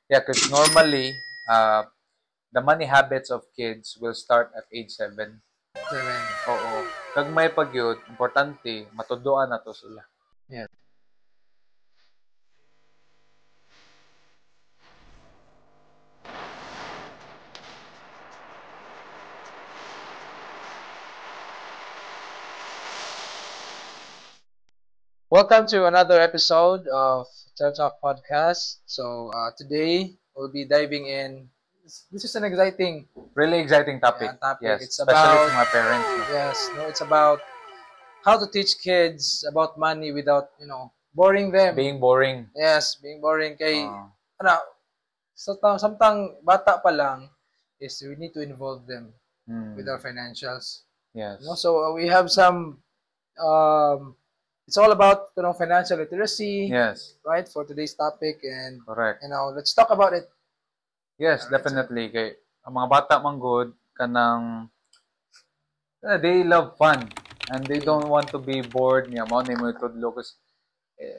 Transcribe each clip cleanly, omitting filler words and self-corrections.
Yeah, because normally, the money habits of kids will start at age 7. 7. Oo. Kag may pagyud, importante, matuduan na to sila. Yes. Welcome to another episode of TED Talk Podcast. So today we'll be diving in. This is an exciting Really exciting topic. topic. Yes, It's especially about sa mga parents. No? it's about how to teach kids about money without boring them. Being boring. Yes, being boring. Kay Uh, ano, samtang bata pa lang is we need to involve them with our financials. yes. So we have some it's all about financial literacy, Yes. right? For today's topic, and Correct. let's talk about it. Yes, Alright, definitely. Kay ang mga bata man good kanang they love fun and they don't want to be bored niya mao ni mo tudlo kasi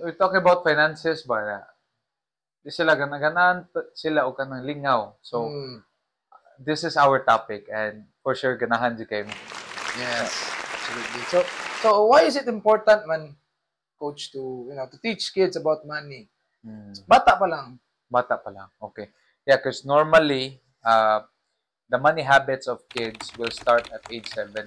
we're talking about finances ba. Di sila ganahan sila og kanang lingaw. So this is our topic and for sure ganahan jud kay mo. Yes, absolutely. So why is it important, man, coach, to to teach kids about money? Bata pa lang. Bata pa lang. Okay. Yeah, because normally, the money habits of kids will start at age 7.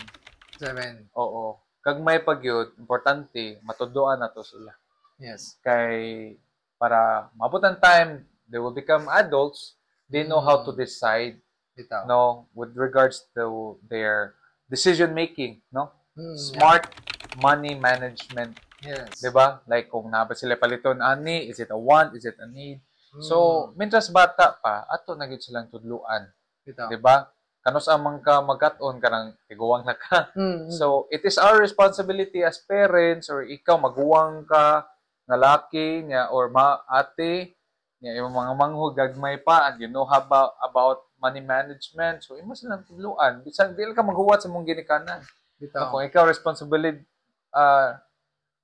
7. Oo. Kag may pagyud, importante, matuduan na to sila. Yes. Kay, para mabutan time, they will become adults, they know how to decide, Bitaw. no, with regards to their decision making, no? Yeah. Smart money management. Yes. Diba? Like, kung naba sila paliton, ani, is it a want, is it a need? So, mientras bata pa, ato na gid silang tudluan. Bitaw. Diba? Kanos amang ka magaton kanang tiguwang na ka. So, it is our responsibility as parents or ikaw maguwang ka nga laki niya or ate niya yung mga manghud gagmay pa and you know about money management. So, imo silang tudluan. Bisan dili ka maghuwat sa mong ginikanan. Bitaw. Kung ikaw responsibility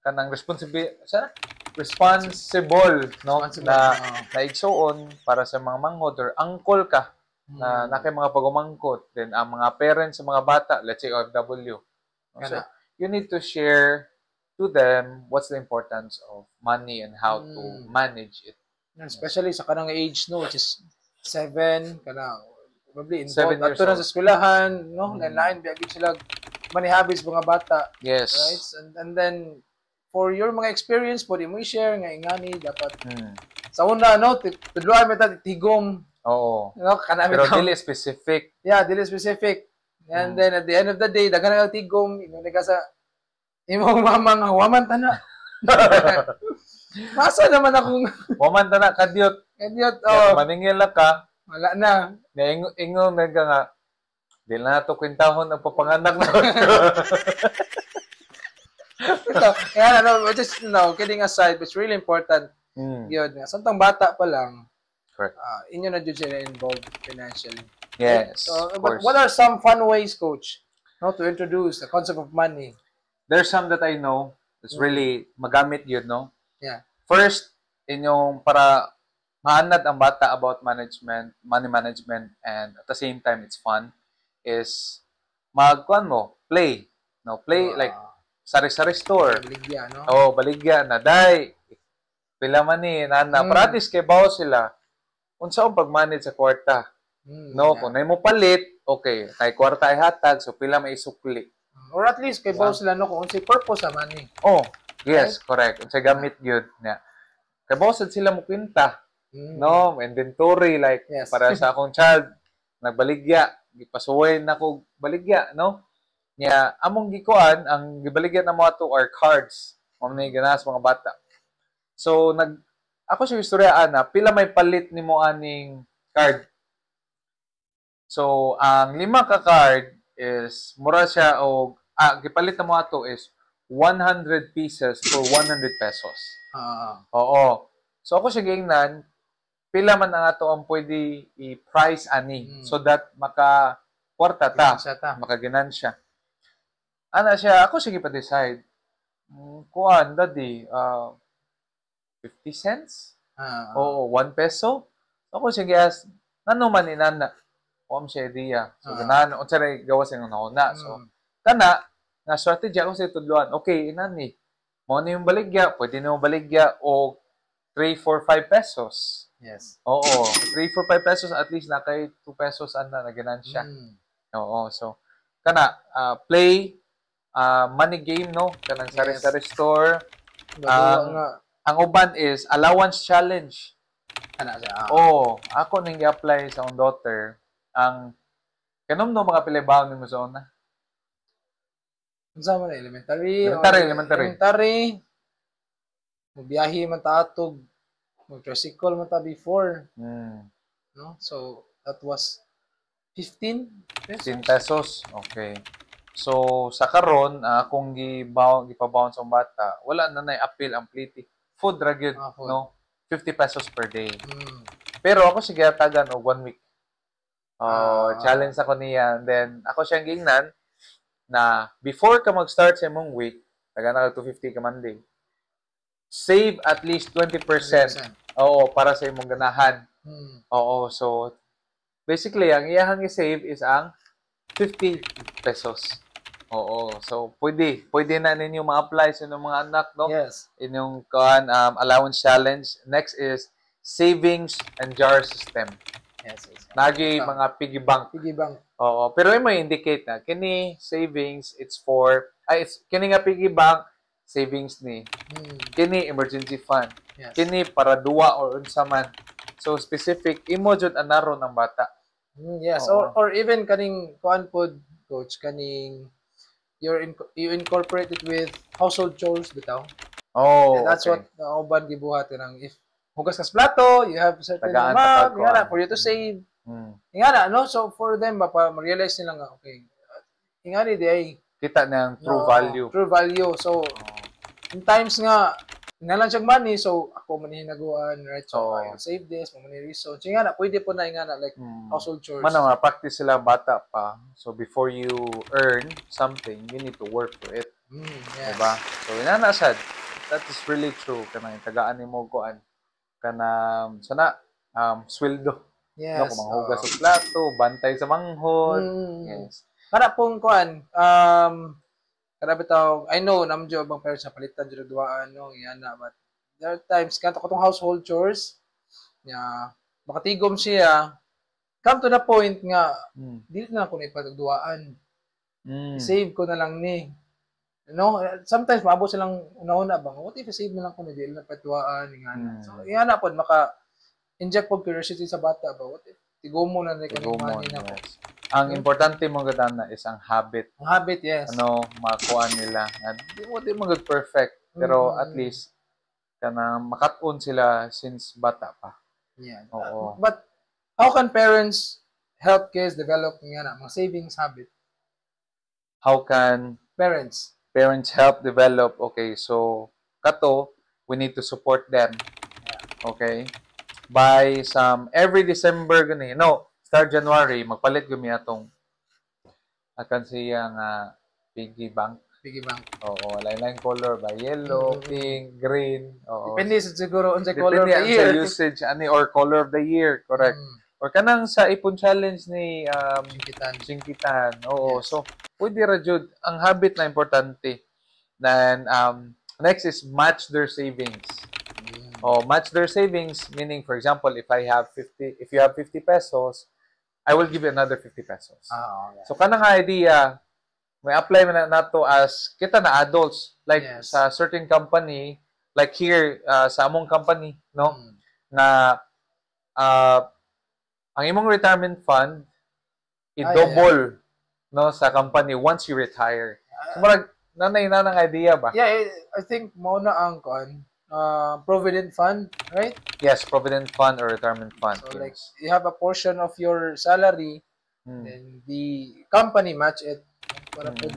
kanang responsible no na igsuon para sa mga manghod or uncle ka na nakay mga pagumangkot then ang mga parents sa mga bata, let's say OFW, so you need to share to them what's the importance of money and how to manage it, especially sa kanang age, no, which is 7 kana probably 7 involved years ato na old. sa eskwelahan, no, lain biagid sila money habits mga bata. Yes. Right? And then for your mga experience, pwede mo i-share nga ingani dapat. Sa una, no, tudluan mo ta tigom. Oo. No, kanami pero dili specific. Yeah, dili specific. And then at the end of the day, daghan na tigom, ingon ka sa imong mama nga waman ta na. Masa naman akong waman ta na kadyot. Kadyot, maningil na ka. Wala na. Ingon na nga, di na ito kwintahon ang papanganak na. Kaya just kidding aside, it's really important. Yun, samtang bata pa lang, correct. Inyo na dyan sila involved financially. Yes, so, but what are some fun ways, coach, to introduce the concept of money? There's some that I know that's really magamit yun, no? Yeah. First, inyong para maanad ang bata about money management, and at the same time, it's fun, is magkuhan mo, play. No, play like sari-sari store. Baligya, no? Baligya na. Day, pila man ni, nana. Practice kay bawo sila. Unsa ang pag-manage sa kwarta. No, kung na mo palit, okay. Kay kwarta ay hatag, so pila may isukli. Or at least kay bawo sila, no, kung unsay purpose sa money. Yes, right? Correct. Unsay gamit yun. Yeah. Kay bawo sila mo kwinta. No, inventory, like, para sa akong child, nagbaligya. Gipasuway na ko baligya, no? Nya among gikuan ang gibaligyan na mo ato are cards mo ni ganas mga bata. So ako sa istoryaan na pila may palit nimo aning card. So ang 5 ka card is mura siya og gipalit na mo ato is 100 pieces for 100 pesos. Oo. So ako siya gingnan pila man ang ato ang pwede i-price ani so that maka kwarta ta, makaginansya. Ana siya, ako sige pa-decide. Kuan, daddy, 50 cents? Oo, 1 peso? Ako sige as nano man inana. Om siya idea. So ganahan unsa ray gawas ang nauna. So kana nga strategy ako sa tudluan. Okay, inani. Mo ni yung baligya, pwede nimo baligya o 3, 4, 5 pesos. Yes. Oo, 3, 4, 5 pesos at least na kay 2 pesos ana na ganansya. Oo, so kana play money game no kanang sari-sari store. Ang uban is allowance challenge. Ana siya. Oh, ako ning gi-apply sa akong daughter ang kanom no mga pilibawon nimo sa una. Unsa man elementary? Elementary. Biyahe man ta atog. Mag-tricycle man ta before. No? So that was 15 pesos. Okay. So sa karon kung gipabaon sa bata, wala na nay appeal ang pliti. Food ra gyud, no? 50 pesos per day. Pero ako sige tagan og 1 week. Challenge ako niya. Then ako siyang gingnan na before ka mag-start sa imong week, taga na 250 ka Monday. Save at least 20%. Oo, para sa imong ganahan. Oo, so basically ang iyahang i-save is ang 50 pesos. Oo, so pwede na ninyo ma-apply sa inyong mga anak, no? Yes. Inyong allowance challenge. Next is savings and jar system. Yes. Nagi mga piggy bank. Oo, pero may indicate na kini savings it's for kini nga piggy bank savings ni. Kini emergency fund. Yes. Kini para duwa or unsa man. So specific imo jud anaro ng bata. Yes, or even kaning kuan pod coach kaning you incorporate it with household chores bitaw. Oh, and that's what the uban gibuhat nang if hugas kas plato, you have certain amount for you to save. Ingana, no? So for them ma-realize nila nga okay. Ingani di ay kita na ang true value. So in times nga nalang siyang money, so ako man hinaguan, right? So I save this, mo man reason. So ingana, pwede po na ingana like household chores. Mana practice sila bata pa. So before you earn something, you need to work for it. Yes. Diba? So inana sad. That is really true. Kanang tagaan nimo kuan kana sana sweldo. Yes. No, kung manghugas sa plato, bantay sa manghod. Yes. Para pong kuan kada bitaw I know namjo bang parents sa palitan jud duaan no ingana but there are times kanto ko tong household chores nya makatigom siya come to the point nga dili na ko na ipatagduaan. Save ko na lang ni. No, sometimes maabot silang una-una bang what if save na lang ko ni dili na patuaan ingana. So ingana pod maka inject pod curiosity sa bata ba what if tigom mo na ni kanang money na ko. Ang importante mong gadana is ang habit. Ang habit, yes. Makuha nila. Di mo good perfect pero at least kanang makatun sila since bata pa. Yeah. Oo. But how can parents help kids develop mga savings habit? How can parents help develop? Okay, so kato, we need to support them. Okay? By every December gani. No, start January, magpalit gumi atong akan siyang piggy bank. Oo, lain-lain color ba yellow, pink, green. Oo. Depende siguro unsay color of the year. Depende sa usage ani or color of the year, correct. Or kanang sa ipon challenge ni Singkitan. Oo, yes. So pwede ra jud ang habit na importante. Then next is match their savings. Match their savings meaning for example if you have 50 pesos, I will give you another 50 pesos. Yeah. So kanang idea may apply man nato as kita na adults like sa certain company like here sa among company no na ang imong retirement fund i-double no sa company once you retire. So marag nanay na ng idea ba? Yeah, I think mo na ang provident fund, right? Yes, provident fund or retirement fund. So like you have a portion of your salary then the company match it para pud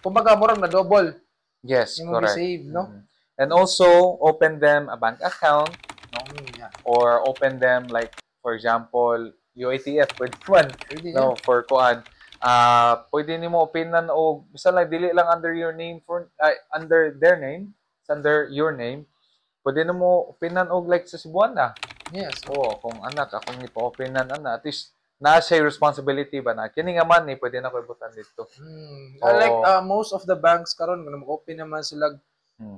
kumbaga murag na double. Yes, correct. Save, no? And also open them a bank account, no? Or open them like for example, UATF pwede man, no, for kuan. Pwede nimo openan og bisa lang dili lang under your name under their name, under your name. Pwede nimo openan og like sa Cebuana. Yes. Oo, kung anak, akong ipa-openan, at least, na siya responsibility ba na, kini nga man, pwede na ko ibutan dito. Like, most of the banks karon mag-open naman sila,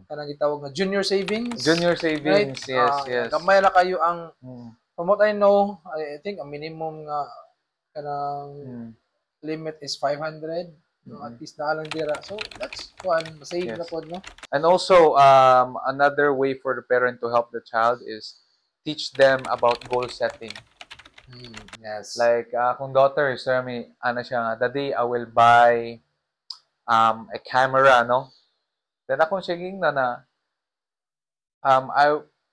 kanang gitawag na junior savings. Junior savings, right? Yes. Gamay lang kayo ang, from what I know, I think, ang minimum nga, kanang limit is 500. No, at least na lang dira. So, that's one. Save na po, no? And also, another way for the parent to help the child is teach them about goal setting. Yes. Like, akong daughter, Jeremy, ano siya, Daddy, I will buy a camera, no? Then akong siya na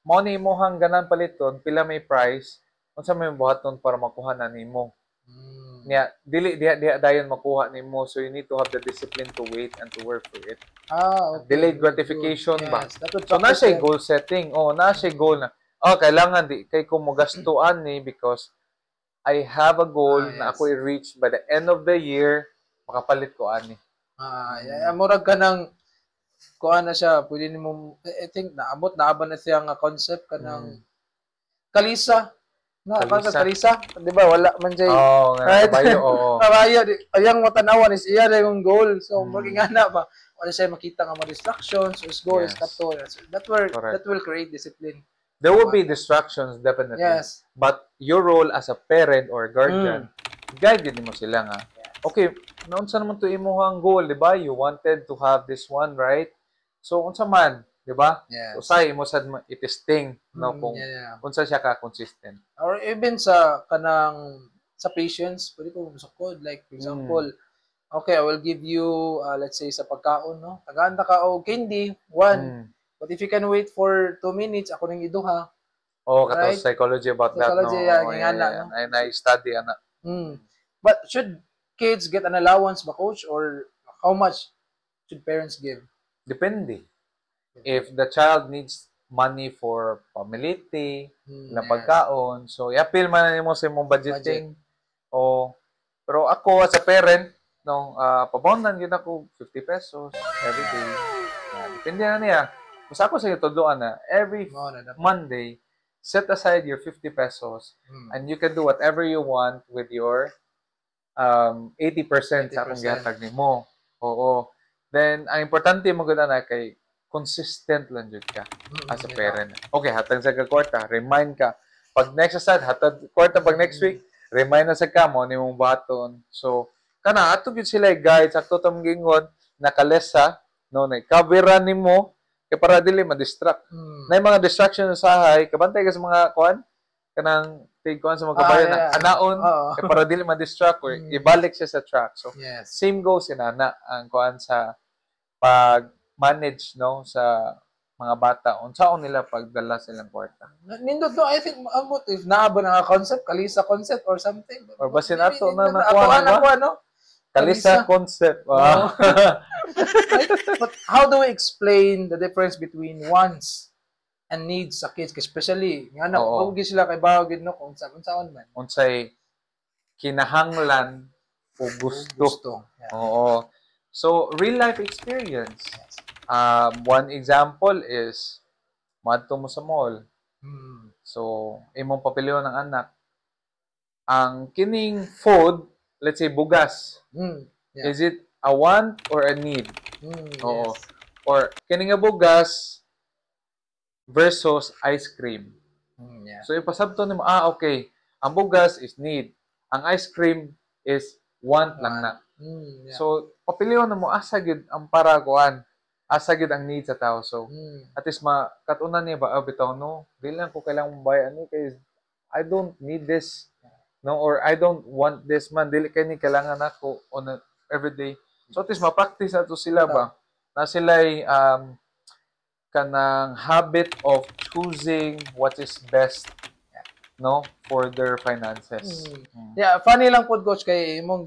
mo ni mo hang ganan paliton, pila may price, unsa may buhaton para makuha na nimo. Dili dayon makuha nimo, so you need to have the discipline to wait and to work for it. Okay. Delayed gratification ba? Yes, so na siya goal setting. Na siya goal na. Kailangan di kay ko mo gastuan ni because I have a goal na ako i-reach by the end of the year, makapalit ko ani. Murag ka ng kuha na siya, pwede nimo, I think naabot na siya nga concept ka ng kalisa. No, kalisa. Di ba? Wala man siya. Right? Kabayo, Kabayo. Ayang matanawan is iya na yung goal. So, maging ana ba? Wala siya makita nga mga distractions. So, his goal is kato. So, that will create discipline. There will be distractions, definitely. Yes. But your role as a parent or guardian, guide din mo sila nga. Okay, unsa naman to imuhang goal, di ba? You wanted to have this one, right? So, unsa man, di ba? Yes. Usay mo sad itisting, no, kung unsa siya ka consistent. Or even sa kanang sa patience, pwede ko musukod. Like, for example, okay, I will give you, let's say, sa pagkaon, no? Tagaanda ka o candy, 1. But if you can wait for 2 minutes, ako nang iduha. Kato psychology about psychology, that, no? I study, ana. But should kids get an allowance ba, coach? Or how much should parents give? Depende. If the child needs money for pamiliti, na pagkaon, so i-appeal man nimo sa imong budgeting. Pero ako as a parent, no, paboundan gyud ako 50 pesos every day. Depende na niya. Basta ako sa tudloan na every Monday, set aside your 50 pesos and you can do whatever you want with your 80% sa akong gihatag nimo. Then, ang importante mo gud na kay consistent lang jud ka as a parent. Okay, hatag sa kwarta, remind ka. Pag next aside, hatag kwarta pag next week, remind na sa ka mo nimong baton. So, kana ato gyud sila guide sakto tam gingon nakalesa, no, na coveran nimo kay para dili ma-distract. Na mga distraction sa hay, kabantay ka sa mga kuan kanang kuan sa mga kabayan na anaon kay para dili ma-distract or ibalik siya sa track. So, same goes inana ang kuan sa pag-manage, no, sa mga bata. Unsaon nila pagdala silang kwarta. Nindot do, I think maabot if naabo na concept, kalisa concept or something. Or basin ato na nakuha, no? Kalisa concept. But how do we explain the difference between wants and needs sa kids? Especially, nga na, pag sila kay bawagid, no, kung saan man. Unsay kinahanglan o gusto. Yeah. So, real life experience. One example is, madto mo sa mall. So, imong papilion ng anak. Ang kining food, let's say bugas. Is it a want or a need? Yes. Or kining nga bugas versus ice cream. So, ipasabto nimo, okay, ang bugas is need. Ang ice cream is want lang na. So, papilion na mo, asa gid ang para kuan. Asa gid ang need sa tao. So, at least makatunan niya ba, bitaw, no, dili lang ko kailangan buy ani kay I don't need this, no, or I don't want this man, dili kay ni kailangan ako on everyday. So, at least ma-practice ato sila ba na sila'y kanang habit of choosing what is best, no, for their finances. Yeah, funny lang po, coach, kay imong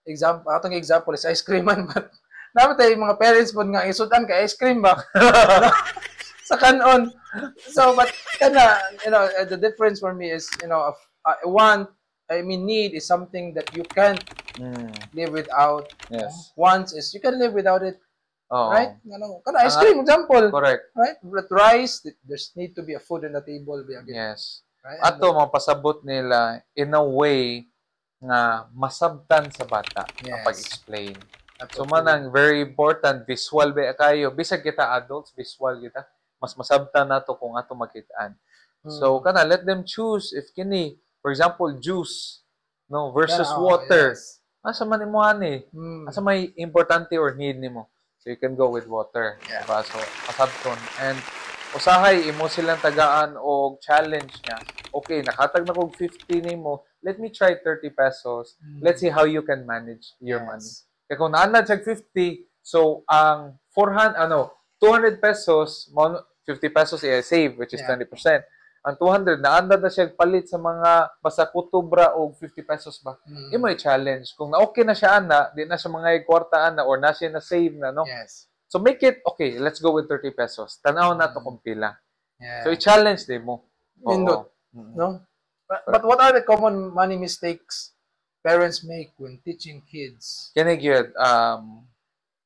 example, atong example is ice cream man, but naman tayo mga parents po nga isudan ka ice cream ba sa kanon. So, but kana, the difference for me is, need is something that you can't live without. Yes. Wants is you can live without it. Oo. Right? Kana ice cream example. Correct. Right? But rice, there's need to be a food on the table. Yes. Right? Ato mapasabot nila in a way nga masabtan sa bata ang pag-explain. So manang very important visual ba kayo bisag kita adults visual kita mas masabtan nato kung ato makitaan. So kana let them choose if kini for example juice no versus water. Asa man imo ani? Asa may importante or need nimo? So you can go with water. Diba? So masabton and usahay imo silang tagaan og challenge niya. Okay, nakatag na kog 50 nimo. Let me try 30 pesos. Let's see how you can manage your money. Kaya kung naanad siya 50, so ang 200 pesos, 50 pesos i-save, which is 20%. Ang 200, naanad na siya palit sa mga basta kutubra o 50 pesos ba? Imo i-challenge. Kung na-okay na siya ana, di na siya mga kwarta ana or na siya na-save na, no? So make it, okay, let's go with 30 pesos. Tanaw na to kung pila. So i-challenge din mo. Nindot. No? But what are the common money mistakes parents make when teaching kids? Kini gyud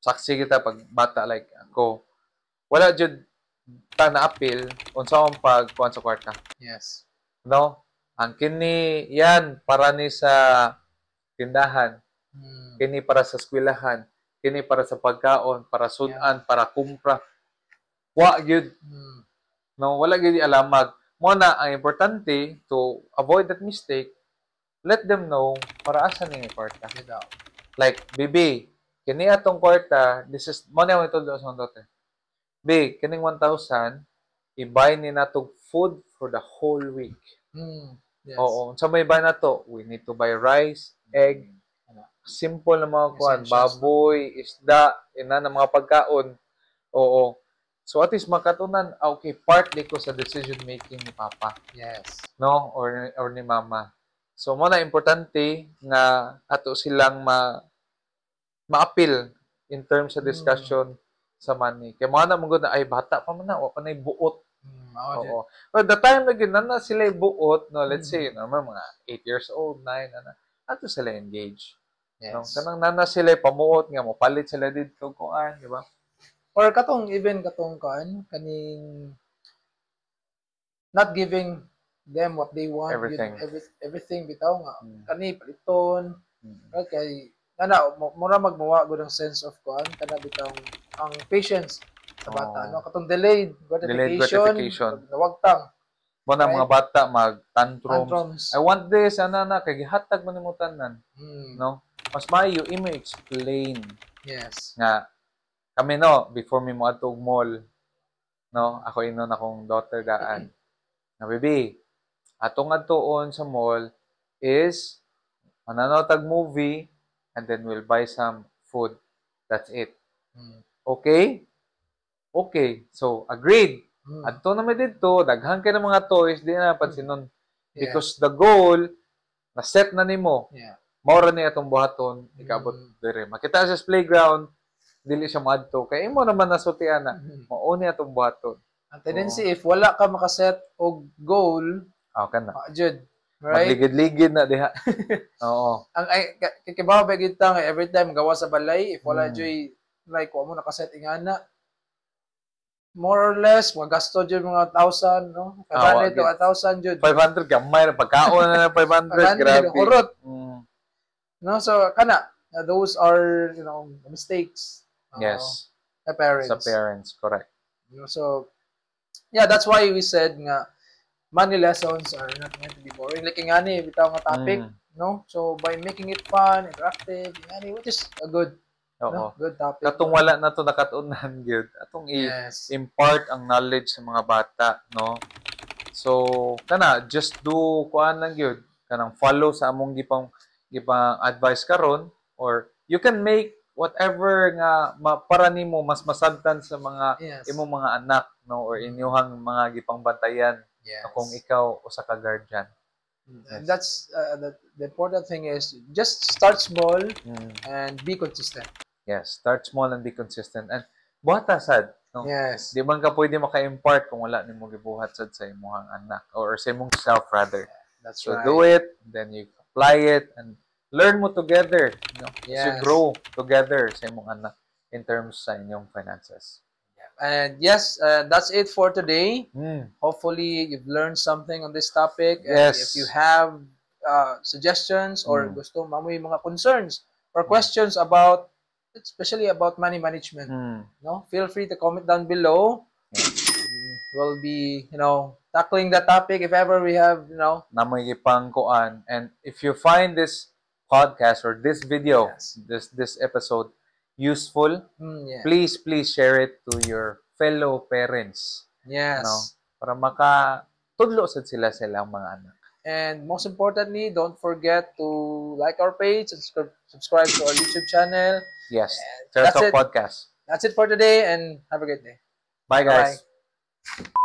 saksi kita pag bata like ako. Wala jud ta na-appeal unsa ang pagkuan sa kwarta. Yes. No? Ang kini yan para ni sa tindahan. Kini para sa eskwelahan. Kini para sa pagkaon, para sudan, para kumpra. Wa gyud. No, wala gyud alamag. Mo na ang importante to avoid that mistake, let them know para asa ni kwarta. Like, baby, kini atong kwarta, this is, mo na yung ito sa daughter. Babe, kining 1,000, i-buy ni natong food for the whole week. Oo. Sa may buy na to, we need to buy rice, egg, simple na mga kuan, baboy, isda, ina na mga pagkaon. Oo. So at least makatunan, okay, partly ko sa decision making ni Papa. Yes. No? Or ni Mama. So mo na importante nga ato silang ma-appeal in terms of discussion sa money. Kaya mga na mong ay bata pa man na, o pa na buot. Oo. But the time na ginana sila buot, no, let's say, no, mga 8 years old, 9, ato sila engage. Yes. No? Kanang nana sila pamuot nga mo, palit sila dito kuan, di ba? Or katong kaning not giving them what they want, everything bitaw nga kani paliton kay mura magmawa gud ang sense of kuan kana bitaw ang patience sa bata no katong delayed gratification nawagtang mo na mga bata mag tantrums. I want this na kay gihatag man nimo tanan no mas maayo imo explain nga kami no, before mi mo atog mall, no, ako inon akong daughter daan. Na baby, atong atuon sa mall is mananotag movie and then we'll buy some food. That's it. Okay? Okay. So, agreed. Ato na may dito, daghan kay ng mga toys, di na pansinon. Because the goal, na-set na nimo. Maura ni atong buhaton, ikabot dire. Makita sa playground, dili siya madto kay imo naman nasultian na mao ni atong buhaton. Ang tendency if wala ka makaset og goal, kana. Jud, right? Magligid-ligid na diha. Oo. Ang kibaw ba gid ta every time gawa sa balay if wala joy like wa mo nakaset ingana more or less magasto jud mga 1,000 no 500 to 1,000 jud 500 gamay ra pagkaon na 500 grabe hurot no so kana those are mistakes yes sa parents. Sa parents, correct. So, yeah, that's why we said nga money lessons are not meant to be boring. Like nga ni bitaw nga topic, no? So, by making it fun, interactive, which is a good good topic. Katong wala na to nakatunan gyud. Atong i-impart ang knowledge sa mga bata, no? So, kana just do kuan lang gyud. Kanang follow sa among gipang advice karon or you can make whatever nga para nimo mas masabtan sa mga imong mga anak no or inyong mga gipangbantayan kung ikaw usa ka guardian. That's the important thing is just start small and be consistent. Yes, start small and be consistent and buhata sad no. Yes. Di man ka pwede maka-impart kung wala nimo gibuhat sad sa imong anak or sa imong self rather. That's so right. Do it, then you apply it and learn mo together, you know, you grow together sa imong anak. in terms sa inyong finances. And yes, that's it for today. Mm. Hopefully, you've learned something on this topic. And Yes. if you have suggestions or gusto mamoy mga concerns or questions about, especially about money management, no, feel free to comment down below. We'll be, tackling that topic if ever we have, na may ipang kuan. And if you find this podcast or this video, this episode useful, please share it to your fellow parents. Yes. No? Para makatudlo sad sila silang mga anak. And most importantly, don't forget to like our page and subscribe to our YouTube channel. Yes. Fair Talk Podcast. That's it for today, and have a great day. Bye, guys. Bye.